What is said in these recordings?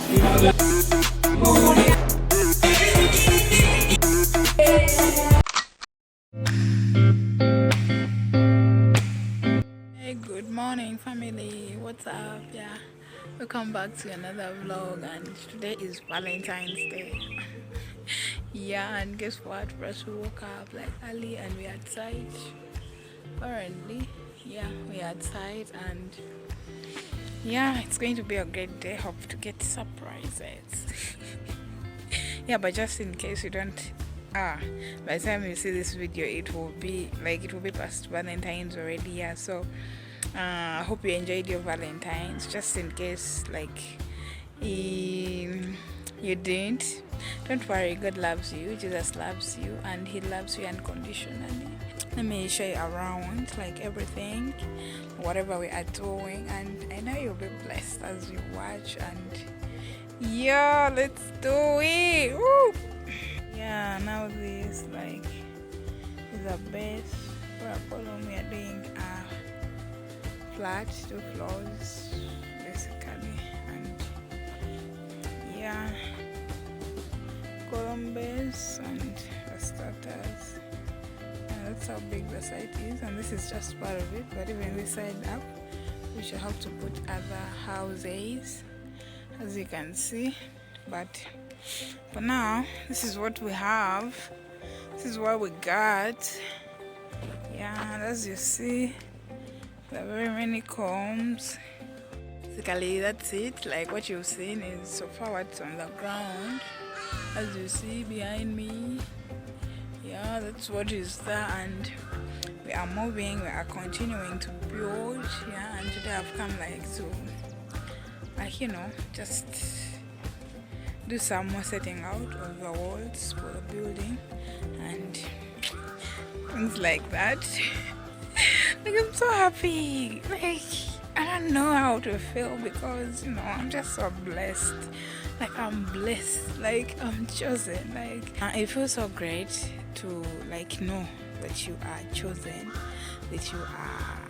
Hey, good morning, family. What's up? Yeah, welcome back to another vlog, and today is Valentine's Day. Yeah, and guess what? First, we woke up like early and we outside. Currently, yeah, we outside, and yeah, it's going to be a great day. Hope to get surprises. Yeah, but just in case you don't, by the time you see this video, it will be past Valentine's already. Yeah, so I hope you enjoyed your Valentine's. Just in case, you didn't, don't worry. God loves you. Jesus loves you, and He loves you unconditionally. Let me show you around, like everything, whatever we are doing, and I know you'll be blessed as you watch. And yeah, let's do it. Woo! Yeah, now this is a base for a column. We are doing a flat 2 floors basically, and yeah, column base and the starters. And that's how big the site is, and this is just part of it. But even this side up, we should have to put other houses, as you can see. But for now, this is what we have. This is what we got. Yeah, and as you see, there are very many combs. Basically, that's it. Like what you've seen is so far what's on the ground. As you see behind me, yeah, that's what is there, and we are moving. We are continuing to build. Yeah, and today I've come to, just do some more setting out of the walls for the building and things like that. I'm so happy. I don't know how to feel because I'm just so blessed. I'm blessed. I'm chosen. It feels so great to know that you are chosen, that you are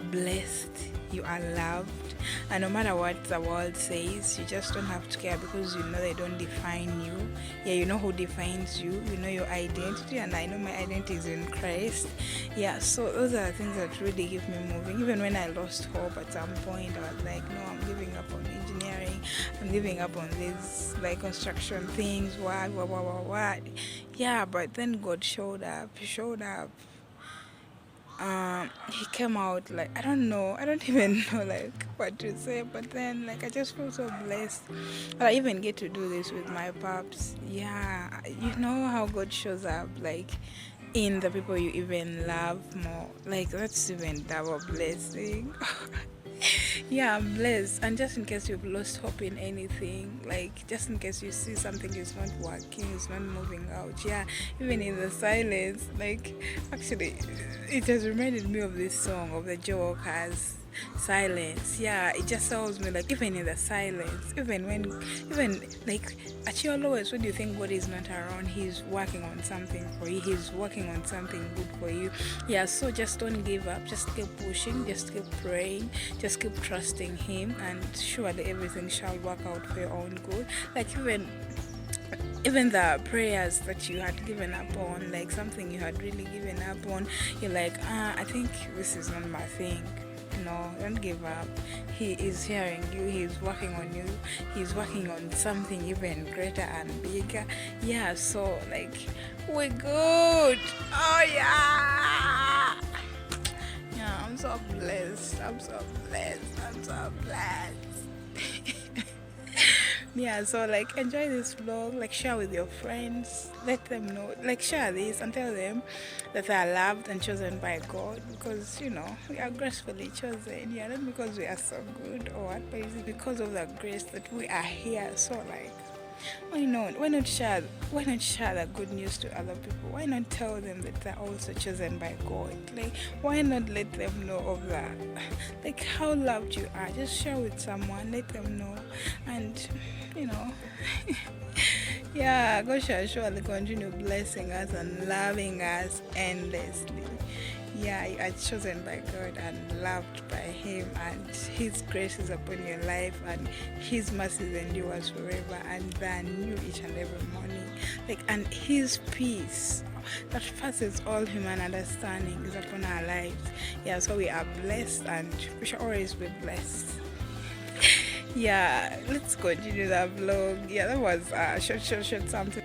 blessed, you are loved, and no matter what the world says, you just don't have to care because they don't define you. Yeah, you know who defines you, you know your identity, and I know my identity is in Christ. Yeah, so those are the things that really keep me moving. Even when I lost hope at some point, I was like, no, I'm giving up on engineering, I'm giving up on these construction things, what. Yeah, but then God showed up. He came out I don't even know what to say, but then I just feel so blessed that I even get to do this with my pups. Yeah, you know how God shows up in the people you even love more. That's even double blessing. Yeah, I'm blessed. And just in case you've lost hope in anything, just in case you see something is not working, it's not moving out, yeah, even in the silence, actually, it has reminded me of this song of the Jokers, Silence. Yeah, it just tells me even in the silence, even at your lowest, when you think God is not around, He's working on something for you, He's working on something good for you. Yeah, so just don't give up, just keep pushing, just keep praying, just keep trusting Him, and surely everything shall work out for your own good. Even the prayers that you had given up on, something you had really given up on, you're I think this is not my thing. No, don't give up. He is hearing you. He's working on you. He's working on something even greater and bigger. Yeah, so we're good. Oh yeah. Yeah, I'm so blessed. Yeah, so enjoy this vlog, share with your friends, let them know, share this and tell them that they are loved and chosen by God, because we are gracefully chosen. Yeah, not because we are so good or what, but it's because of the grace that we are here. So why not share the good news to other people? Why not tell them that they're also chosen by God? Why not let them know of that, how loved you are? Just share with someone, let them know, and yeah, God shall surely continue blessing us and loving us endlessly. Yeah, you are chosen by God and loved by Him, and His grace is upon your life, and His mercies endures forever, and they are new each and every morning. And His peace that passes all human understanding is upon our lives. Yeah, so we are blessed, and we shall always be blessed. Yeah, let's continue that vlog. Yeah, that was short something.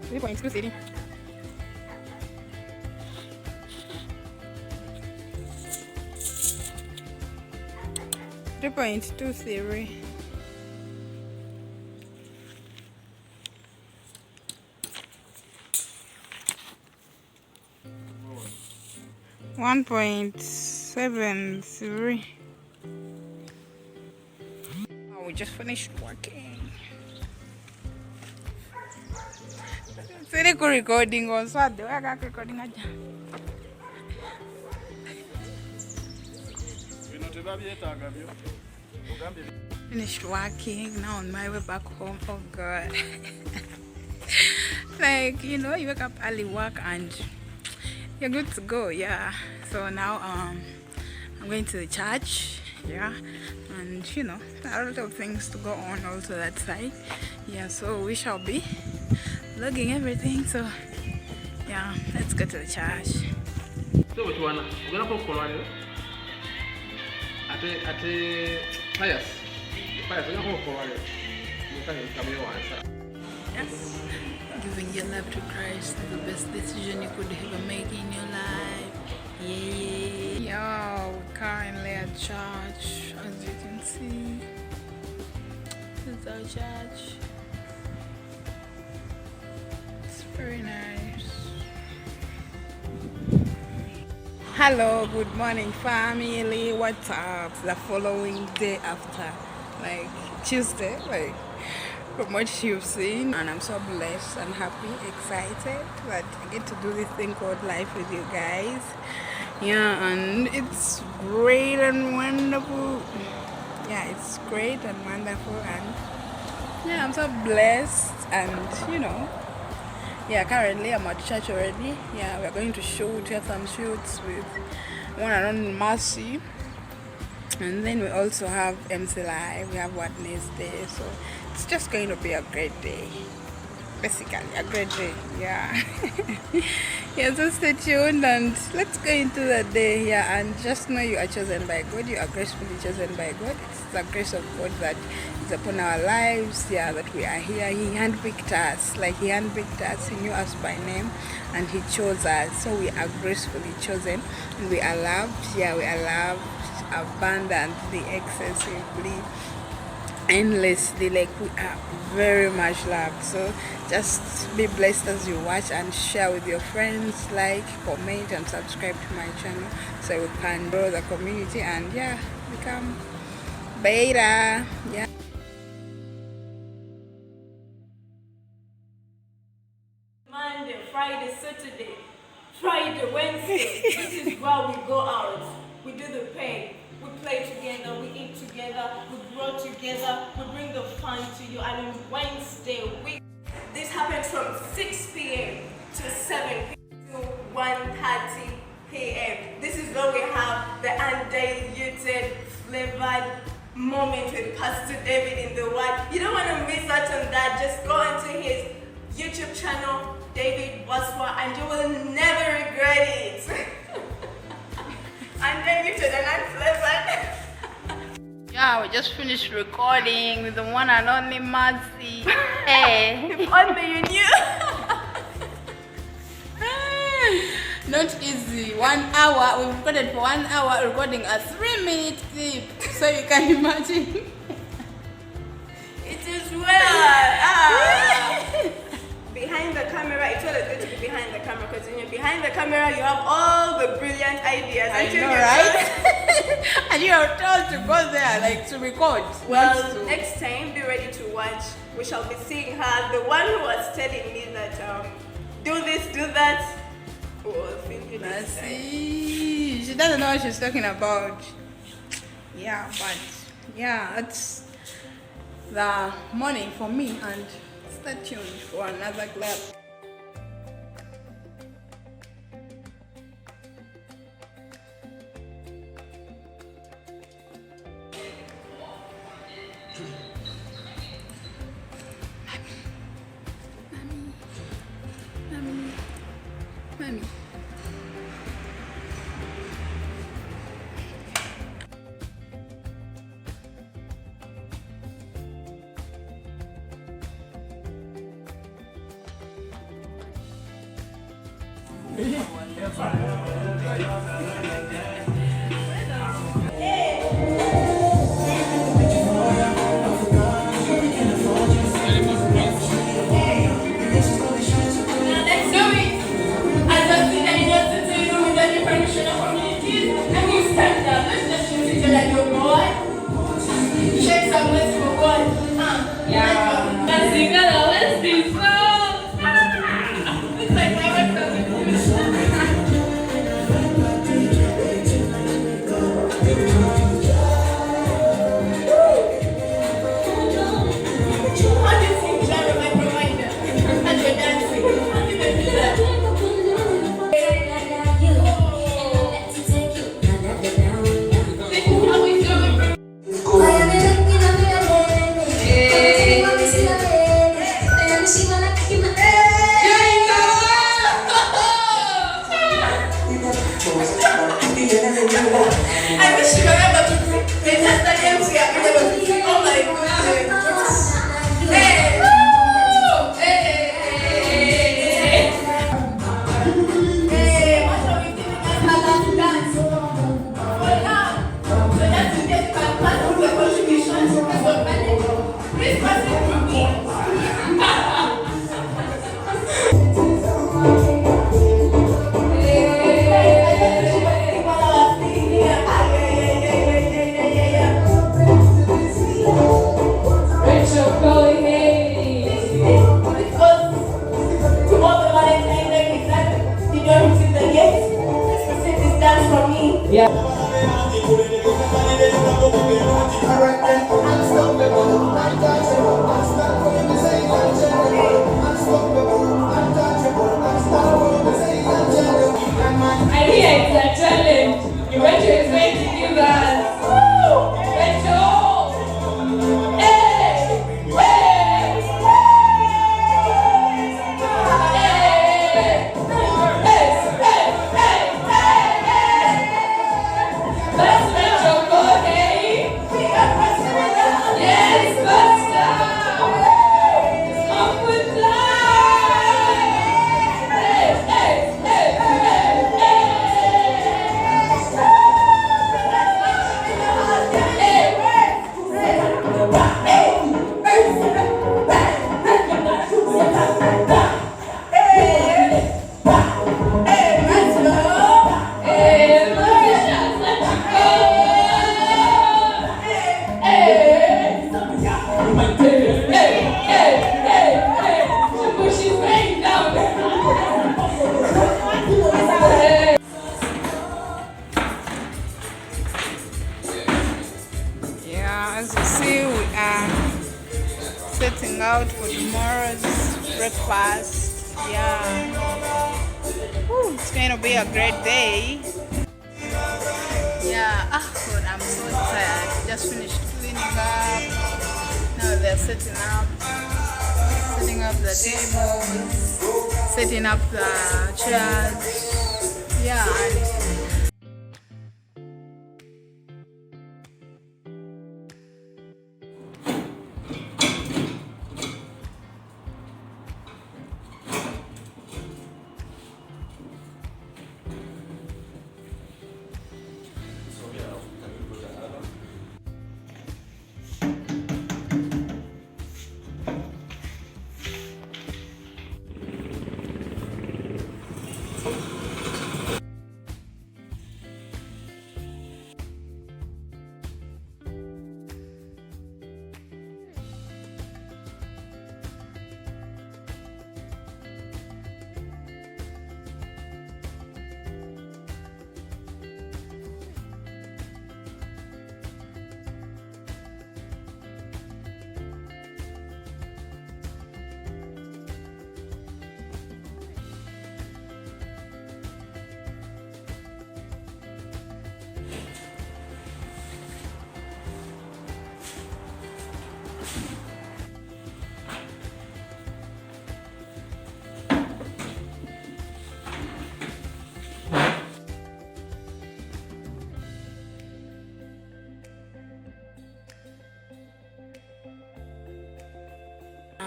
3.2 3.23. One 1.73. Oh, we just finished working. Sini recording on Saturday. I got recording aja. Finished working, now on my way back home. Oh God. You wake up early, work, and you're good to go. Yeah, so now I'm going to the church. Yeah, and there are a lot of things to go on also that side. Yeah, so we shall be vlogging everything. So yeah, let's go to the church. So which one? We're gonna go at Pius. Pius, we're gonna go Yes. Giving your life to Christ is the best decision you could ever make in your life. Yeah. Yo, we're currently at church, as you can see. This is our church. It's very nice. Hello, good morning, family. What's up? The following day after, Tuesday, from what you've seen, and I'm so blessed and happy, excited that I get to do this thing called life with you guys. Yeah, and it's great and wonderful. Yeah, it's great and wonderful, and yeah, I'm so blessed. And yeah, currently I'm at church already. Yeah, we're going to have some shoots with one and only Mercy. And then we also have MC Live, we have Wednesday, so it's just going to be a great day. Basically, a great day, yeah. Yeah, so stay tuned and let's go into the day. Yeah, and just know you are chosen by God, you are gracefully chosen by God. It's the grace of God that is upon our lives, yeah, that we are here. He handpicked us, He knew us by name and He chose us. So we are gracefully chosen and we are loved, yeah, we are loved abundantly, excessively, endlessly. We are very much loved. So just be blessed as you watch and share with your friends, comment and subscribe to my channel so we can grow the community and become better. Yeah. Monday, Friday, Saturday, Friday, Wednesday. This is where we go out. We do the pay. We play together, we eat together, we grow together, we bring the fun to you. And on Wednesday, this happens from 6 p.m. to 7 p.m. to 1:30 p.m. This is where we have the undiluted, flavored moment with Pastor David in the Word. You don't want to miss out on that. Just go into his YouTube channel, David Waswa, and you will never regret it. Undiluted and unflavored. Yeah, we just finished recording with the one and only Mercy. Hey. If only you knew. Not easy. 1 hour. We recorded for 1 hour, recording a 3-minute clip. So you can imagine. It is well. Behind the camera, it's always good to be behind the camera, because when you're behind the camera, you have all the brilliant ideas. I know, right? And you are told to go there, to record. Well, next time, be ready to watch. We shall be seeing her, the one who was telling me that do this, do that. Oh, she doesn't know what she's talking about. Yeah, but yeah, it's the morning for me, and stay tuned for another clip. Mommy, mommy. Let's do it. I just think that you just sit in room with the different traditional communities and you stand up. Let's just shoot each other, your boy. Shake some legs for boy. Yeah. Let's sing it out. Let's do it. Looks like my work doesn't do it. How do you think Sharon might provide them? And you're dancing. How do you do that? This is how we do it. I wish you remember to the test games we are doing. Oh my goodness. Hey! Woo! Hey! Hey! What are we doing as a last dance? For now. So that you get can pass through the contributions because of money. Please pass it through me. I think it's a challenge. You went to expect to do that. Woo! Rachel! Hey! Hey! Hey! Let's Rachel go, hey! Yes, Buster! Up with that! Hey, hey, hey, hey, Yeah, as you see, we are setting out for tomorrow's breakfast. Yeah. Woo, it's going to be a great day. Yeah, God, I'm so tired. Just finished cleaning up. Now they're setting up the tables, setting up the chairs. Yeah, and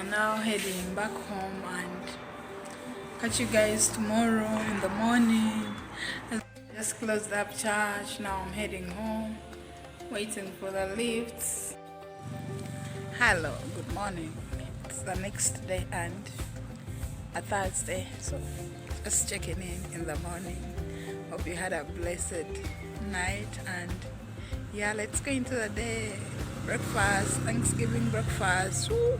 now heading back home and catch you guys tomorrow in the morning. I just closed up church. Now I'm heading home, waiting for the lifts. Hello, good morning. It's the next day and a Thursday, so just checking in the morning. Hope you had a blessed night, and yeah, let's go into the day. Breakfast, Thanksgiving breakfast. Woo.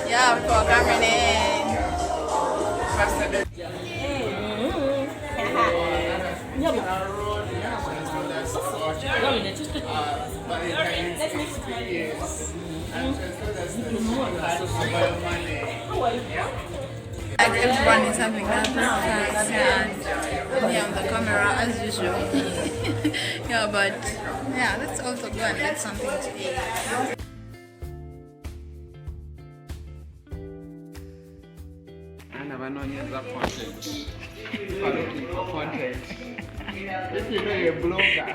Yeah, before coming in. Like everyone is having that breakfast and me on the camera as usual. Yeah, but yeah, let's also go and get something to eat. Content. Looking for content. If you know you're a blogger,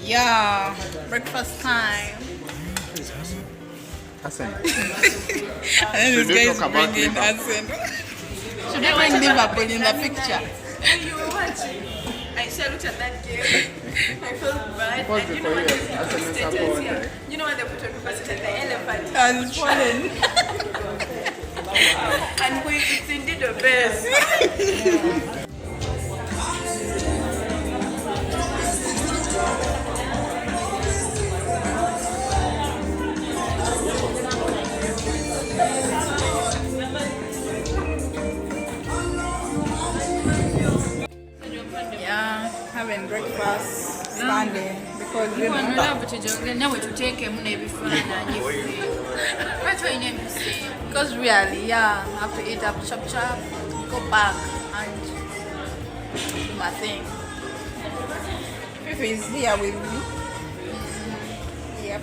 Yeah, breakfast time. Hassan. And this guy is bringing Hassan. Should we bring Liverpool in the picture? When you were watching, I looked at that game. I felt bad. What's And it you know for what you? they put As on an status example, here? You know what they put on the status? The elephant. Has fallen. And it's indeed the best. Yeah, having breakfast, standing because you know. Because really, yeah, I have to eat up, chop chop, go back and do my thing. Fifi is here with me. Yep.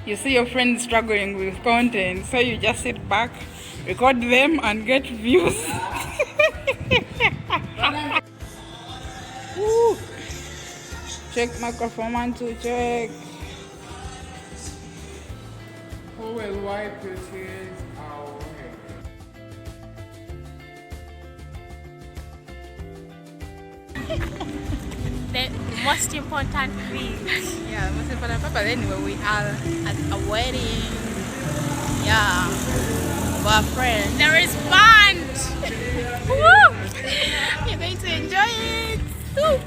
You see your friends struggling with content, so you just sit back, record them, and get views. Woo. Check microphone 1, 2, check. Who will wipe your tears away? The most important thing. Yeah, the most important part. But anyway, we are at a wedding. Yeah, of our friend. There is band. Woo! You're going to enjoy it. Woo!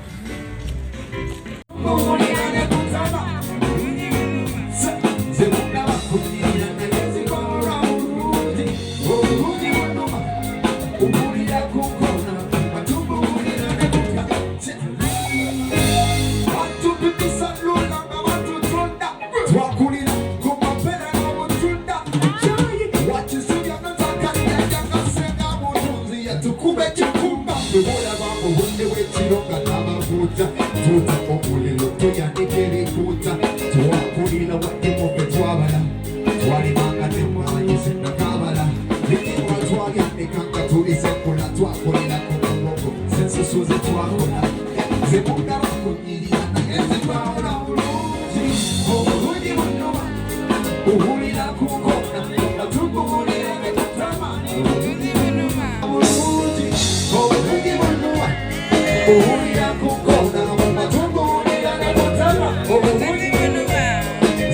uhurira ku kona mu matungurira n'amutara ubundi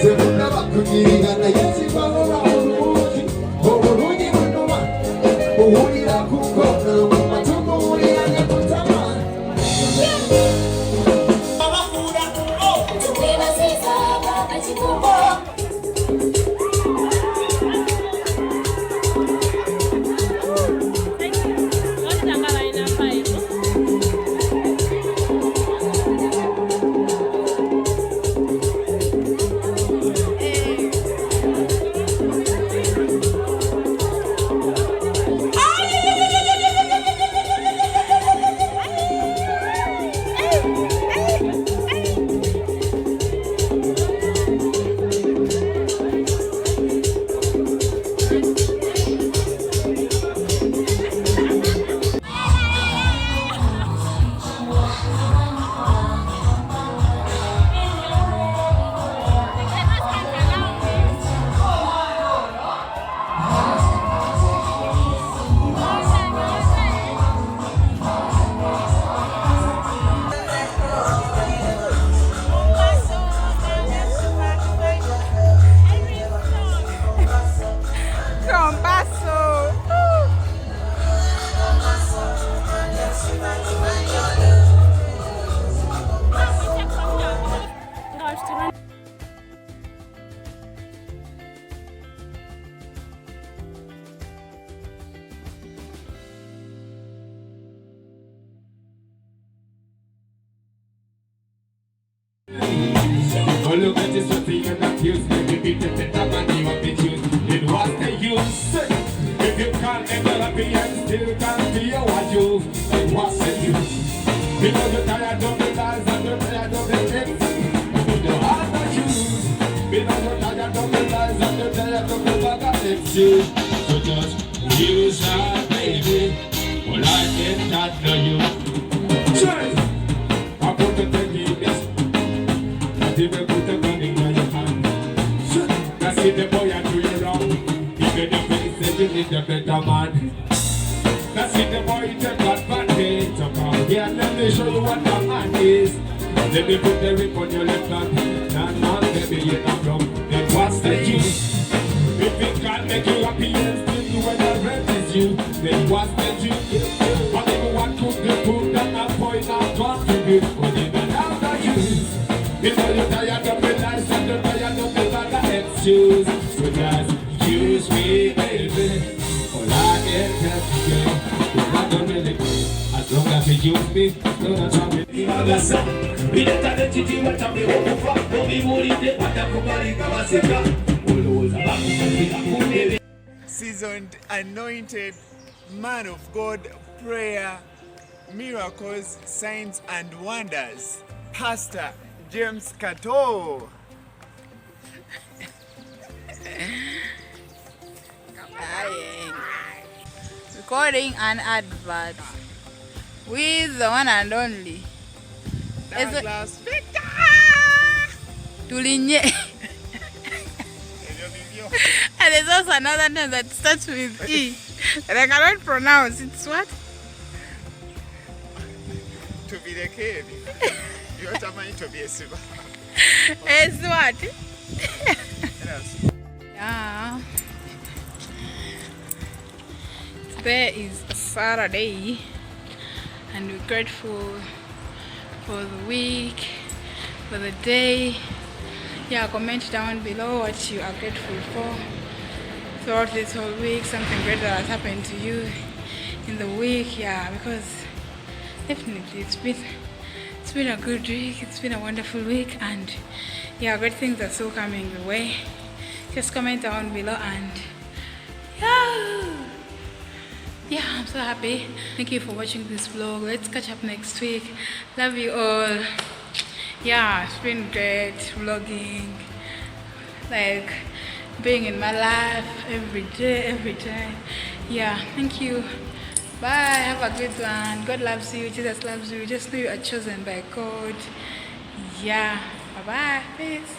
zebuna bakugirira na yesibaho bahuruki uburundi bunuma uhurira ku kona mu matungurira n'amutara abakura tukwibasiza bakakikuba Oh, look at this, what you're not used. Maybe be the better man you have been used. Then what's the use? If you can't never happy and still can't be a what you, then what's the use? Because you're tired of the lies and you're tired of the things. You have no use. Because you're tired of the lies and you're tired of the bag of excuses. So just use that, baby. Well, I cannot know you. Cheers! I'm going to take you this. Even put the gun in your hand. Now see the boy and do you wrong. Even your face said you need a better man. Now see the boy take advantage. So come here, let me show you what a man is. Let me put the whip on your left hand. Nah, nah, baby, you're not wrong. Then what's the use? If it can't make you happy and still do when the rent is you, then what's the use? I never want to be put that a boy not contribute. But even now the use. Because you're tired of the lies and you're tired of the bad excuse. So just use me, baby. All I can tell you, you're not gonna really care. As long as you use me, you're not trying to be my gasa. We don't have to do what I'm doing. Don't be worried about the company. Seasoned, anointed man of God, prayer, miracles, signs and wonders, Pastor James Kato. Recording an advert with the one and only Douglas Victor. Tulinye. And there's also another name that starts with E that I cannot pronounce. It's what? To be the kid. You're trying to be a silver. It's what? Yes. Yeah. Today is a Saturday and we're grateful for the week, for the day. Yeah, comment down below what you are grateful for throughout this whole week, something great that has happened to you in the week. Yeah, because definitely it's been a good week, it's been a wonderful week, and yeah, great things are still coming the way. Just comment down below and yeah, I'm so happy. Thank you for watching this vlog. Let's catch up next week. Love you all. Yeah, it's been great vlogging, like being in my life every day. Yeah, thank you. Bye, have a good one. God loves you, Jesus loves you. Just know you are chosen by God. Yeah, bye bye, peace.